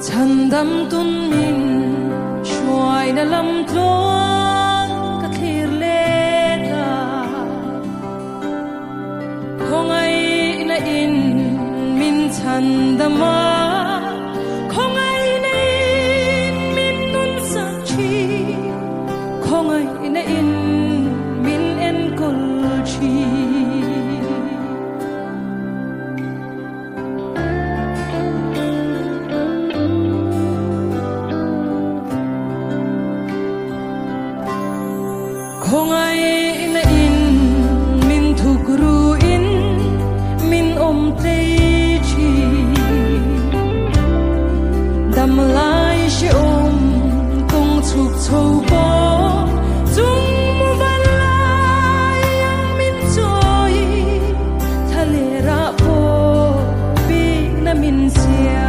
Chan dam tun min shuai na lam tlong ka thlir le ta khong ai na in min chan dama khong ai na in min nun sa chi khong ai na in min en kol chi khong ai na in min thuk ru in min om te chi dam lai shi om tung chuk chou bo chung mu van lai yang min choi thale ra po bi na min sia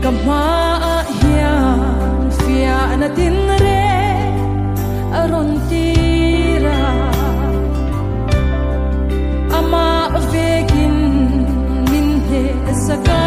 Kama hian fia na tin re aron tira ama vegin min he saka